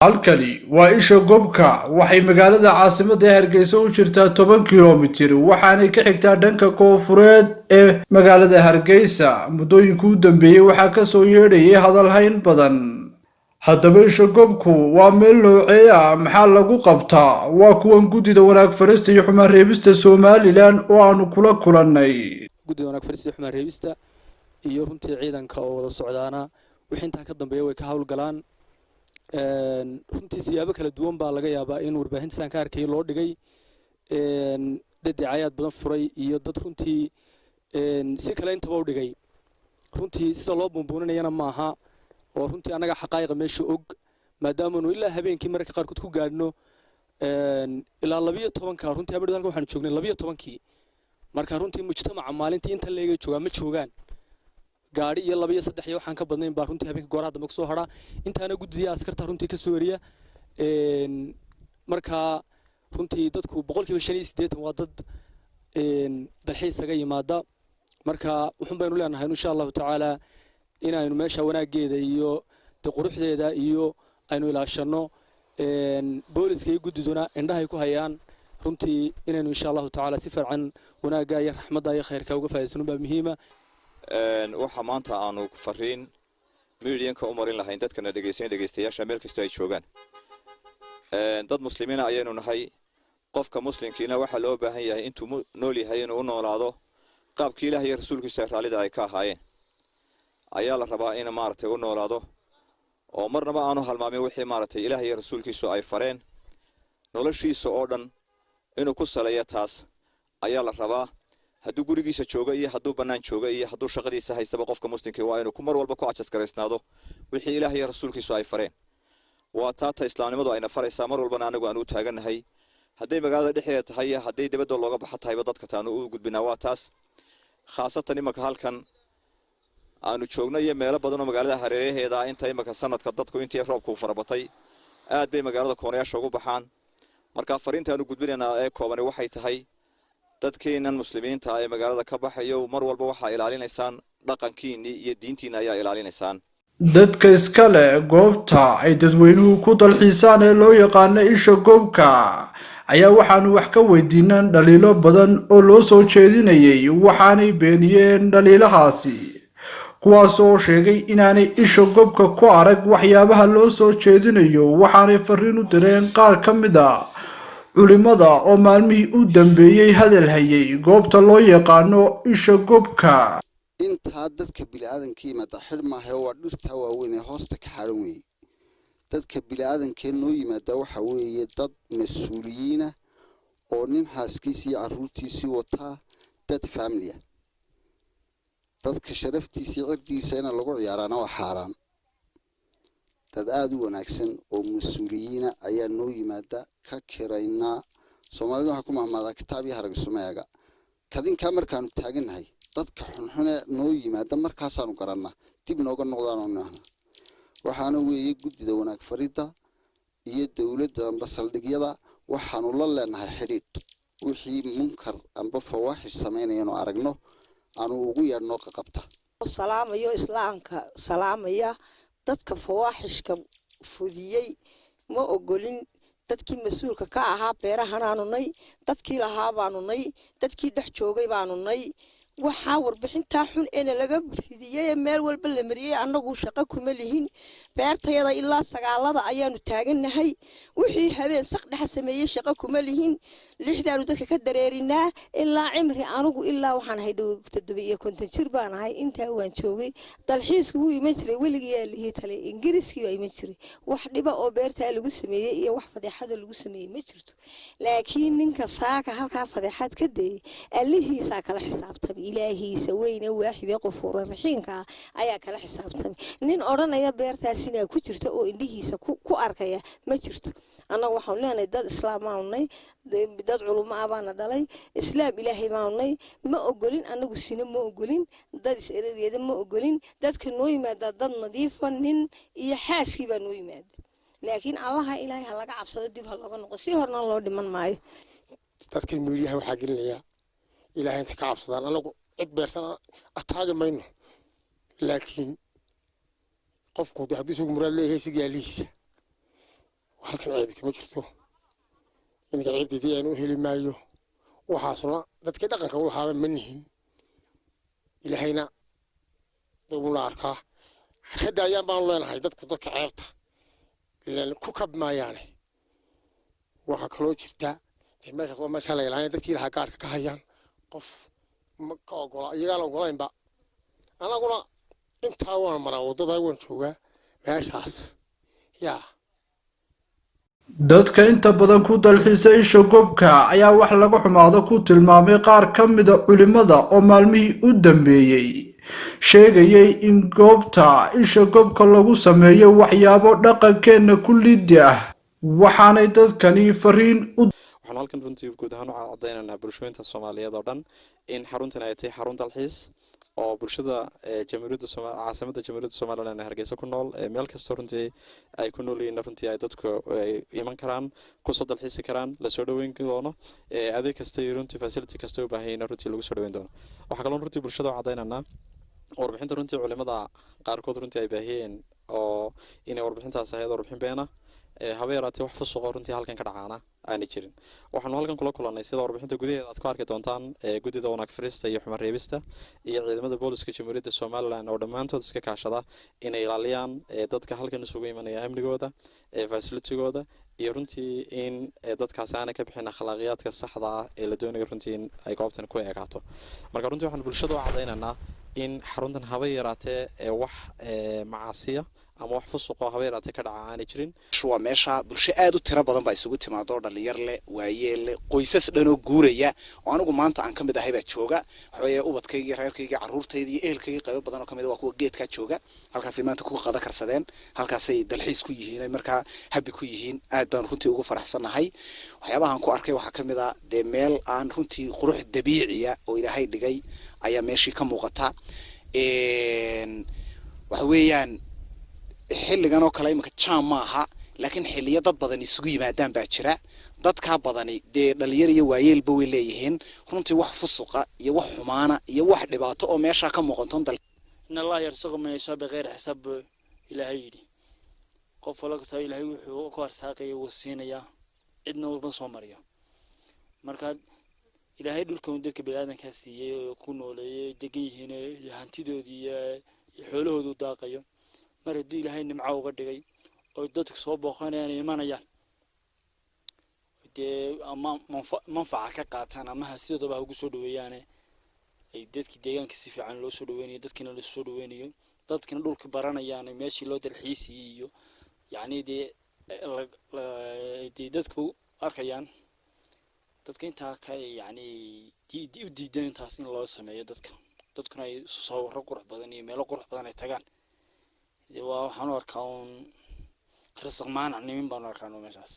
halkani waa isha gobka waxay magaalada caasimadda Hargeysa u jirtaa 10 kiiloomitir waxaanay ka xigtaa dhanka koonfureed ee magaalada Hargeysa muddooyinkii u dambeeyay waxaa ka soo yeedhayay hadal hayn badan haddaba isha gobku waa meel noocee ah maxaa lagu qabtaa waa kuwan gudida wanaag farista iyo xumaan reebista Somaliland oo aanu kula kulannay gudida wanaag farista iyo xumaan reebista iyo runtii ciidanka oo wada socdaana wixii inta ka dambeeyay way ka hawl galaan runtii siyaabo kala duwan baa laga yaabaa in warbaahinta san ka arkay loo dhigay dadciyaad badan furay iyo dad runtii si kale intaba u dhigay runtii sida loo bumbuuninayana maaha oo runtii anaga xaqaayiqa meesha og maadaama uu ilaa habeenkii marka qaar ku gaadhno ilaa 12 runtii habeenkii halka waxaan joognay 12 marka runtii mujtamaca maalintii inta leega jooga ma joogaan gaari iyo 2 iyo 3 iyo waxaan ka badnayn baa runtii habeenkii gooraha dambe soo hara intaana guddiga askarta runtii ka soo wariya marka runtii dadku 185 waa dad dalxiis isaga yimaada marka waxaan baynu leenahay insha Allah taala inaynu meesha wanaageeda iyo quruxdeeda iyo aynu ilaashano booliska iyo guddiduna indhahay ku hayaan runtii inaynu insha Allah taala si fiican wanaaga iyo raxmadda iyo khayrka uga faa'iideysano baa muhiima waxa maanta aanu fariin miidiyanka u marin lahayn dadkana dhageystayaasha meel kasta ay joogaan dad muslimiin ayaynu nahay qofka muslimkiina waxa loo baahan yahay intuu nool yahay inuu u noolaado qaabkii Ilaahay iyo rasuulkiisa raalida ay ka ahaayeen ayaa la rabaa in maartay u noolaado oo marnaba aanu halmaamin wixii maartay Ilaahay iyo rasuulkiisu ay fareen noloshiisa oo dhan inuu ku saleeyo taas ayaa la rabaa hadduu gurigiisa jooga iyo hadduu banaan jooga iyo hadduu shaqadiisa haystaba qofka muslimka waa inuu mar walba ku ajas gareysnaado wixii Ilaahay iyo rasuulkiisu ay fareen waa taata islaamnimadu ayna faraysaa mar walba anagu aanu taaganahay hadday magaalada dhexdeeda tahay hadday dibadda looga baxayba dadka taanu u gudbinaa waa taas khaasatan imaka halkan aanu joogno iyo meelo badan oo magaalada hareeraheeda inta imaka sanadka dadku intii roobku farabatay aad bay magaalada koonayaasha ugu baxaan marka fariintaanu gudbinayna ee kooban waxay tahay dadkeenan muslimiinta ay magaalada ka baxayo mar walba waxa ilaalinaysaan dhaqankiina iyo diintiina ayaa ilaalinaysaan dadka iska leh goobta ay dadweynuhu ku dalxiisaan ee loo yaqaan isha gobka ayaa waxaanu wax ka weydiinaan dhaliilo badan oo loo soo jeedinayay waxaanay beeniyeen dhaliilahaasi kuwaas oo sheegay inaanay isha gobka ku arag waxyaabaha loo soo jeedinayo waxaanay fariin u direen qaar ka mid ah culimada oo maalmihii u dambeeyay hadal hayay goobta loo yaqaano isha gobka inta dadka bini'aadamka yimaada xirmaahay waa dhirta waaweyn ee hoosta ka xaran weey dadka bini'aadamka noo yimaada waxa weeye dad mas'uuliyiin oo nin xaaskiisa iyo carruurtiisa wata dad family dadka sharaftiisa iyo cirdiisa in lagu ciyaarana waa xaraan dad aad u wanaagsan oo mas'uuliyiin ayaa noo yimaada ka kirayna Soomaalidu waxa ku mahmaada kitaab iyo hargeysumeeyaga kadinka markaan taaganahay dadka xunxun noo yimaada markaas aanu garanna dib nooga noqdaan waxaana weeye guddida wanaag farida iyo dawladda amba saldhigyada waxaanu la leenahay xiriir wixii munkar amba fawaaxish sameynayno aragno aanu ugu yeedhno qabta salaamayo islaamka salaamaya dadka fawaaxishka fudiyay ma ogolin dadkii mas'uulka ka ahaa beerahanaanunay dadkii lahaa baanunay dadkii dhex joogay baanunay waxa warbixinta xun ee laga fidiyay meel walba la mariyay anagu shaqo kuma lihin beertayada ilaa sagaalada ayaanu taaganahay wixii habeen saq dhex sameeyay shaqo kuma lihin lixdaanu dadka ka dareerinaa ilaa cimri anigu ilaa waxaan hay dhow 7 jir baan ahay inta waan joogay dalxiisku wuu iman jiray weligiis lihi tale ingiriiskii waa iman jiray wax dhiba oo beerta lagu sameeyay iyo wax fadeexada lagu sameeyay ma jirto laakiin ninka saaka halka fadeexad ka day alihiisa kala xisaabtay ilaahiisa weyne waaxid qofuur raxiinka ayaa kala xisaabtay nin oranaya beertaasina ku jirta oo indhihiisa ku arkaya ma jirto أنا وحولنا داد إسلام ماوني داد علماء أبانا دالي إسلام إلهي ماوني ما أقولين أنا قصينا ما أقولين داد إسرائيل ما أقولين داد كنوي ما داد نظيفا من يحاس كيبا نوي ماد لكن الله إلهي هلا قاعد صدق هلا نقصي هرنا الله دمان معي داد كلمة وحاجة ليا إلهي أنت كعب صدق أنا أكبر سنة أتهاجم منه لكن قفكو دي حديثه مرة ليه سجاليس halkan ceebi kama jirto inka ceebtidii aynu heli maayo waxaasna dadkii dhaqanka u lahaaba ma nihin ilaahayna dawla arkaa hadda ayaan baan leenahay dadku dadka ceebta ilaan ku kabmaayaane waxa kaloo jirta meesha waa meesha la ilaalinayo dadkii lahaa gaarka ka hayaan qof ma ka ogola iyagaan ogolaynba anaguna intaa waan maraa waddada waan joogaa meeshaas yaa dadka inta badan ku dalxiisa isha goobka ayaa wax laga xumaado ku tilmaamay qaar ka mid ah culimada oo maalmihii u dambeeyay sheegayay in goobta isha goobka lagu sameeyo waxyaabo dhaqankeena ku liddi ah waxaanay dadkani fariin u waxaan halkan runtii guud ahaan u cadaynaynaa bulshooyinka Soomaaliyeed oo dhan in xaruntan ay tahay xarun dalxiis oo bulshada jamhuuriyadda caasimada jamhuuriyadda Soomaaliland ee Hargeysa ku nool meel kasta runtii ay ku nool yihiin runtii ay dadku iman karaan ku soo dalxiisi karaan la soo dhaweyn doono adeeg kasta iyo runtii facility kasta u baahan yihiin runtii lagu soo dhaweyn doono waxa kale oo runtii bulshada u cadaynaynaa warbixinta runtii culimada qaarkood runtii ay baahiyeen oo inay warbixintaas ahayd warbixin beena haba yaraatee wax fusuq oo runtii halkan ka dhacaana aanay jirin waxaanu halkan kula kulannay sida warbixinta gudaheeda aad ku arki doontaan guddida wanaag fariista iyo xumar reebista iyo ciidamada booliska jamhuuriyadda Soomaaliland oo dhammaantood iska kaashada inay ilaaliyaan dadka halkan isugu imanaya amnigooda facilitygooda iyo runtii in dadkaas aanay ka bixin akhlaaqiyadka saxda ah ee la doonayo runtii in ay goobtan ku eegaato marka runtii waxaan bulshada u cadaynaynaa in xaruntan haba yaraatee wax macaasiya ama wax fusuqo haba yaraatee ka dhaca aanay jirin waa meesha bulsho aad u tiro badan baa isugu timaado dhalinyar leh waayeel leh qoysas dhan oo guuraya oo anigu maanta aan kamid ahay baa jooga waxay ubadkayga reerkayga caruurtayda iyo ehelkayga qayb badan oo kamid ah waa kuwa geedka jooga halkaas ay maanta ku qada karsadeen halkaas ay dalxiis ku yihiin marka habi ku yihiin aad baan runtii ugu faraxsanahay waxyaabahan ku arkay waxa kamid ah meel aan runtii qurux dabiiciya oo Ilaahay dhigay ayaa meeshii ka muuqata waxa weeyaan xilligan oo kale imika jaam ma aha laakiin xilliyo dad badan isugu yimaadaan baa jira dadka badani dhalinyar iyo waayeelba way leeyihiin runtii wax fusuqa iyo wax xumaana iyo wax dhibaato oo meesha ka muuqato in Allah yarsuqu man yashaa bighayri hisab Ilaahay yiri qof walba saa Ilaahay wuxuu ku arsaaqay uu siinaya cidna uu soo mariyo marka Ilaahay dhulkan dadka bini'aadanka siiyay oo ku nooleeyay degan yihiin hantidoodii iyo xoolahoodu daaqayo mar haddii Ilaahay nimco uga dhigay oo dadku soo booqanayaan imanayaan ama manfaca ka qaataan ama sidoo ugu soo dhaweeyaan ay dadkii deegaanka si fiican loo soo dhaweynayo dadkina la soo dhaweynayo dadkina dhulka baranayaan meeshii loo dalxiisay iyo yani dadku arkayaan dadka intaa ka yani u diidan intaas in loo sameeyo dadkuna ay soo qurux badan iyo meelo qurux badan ay tagaan waxaan u arkaa risq maanac nimin baan u arkaa meeshaas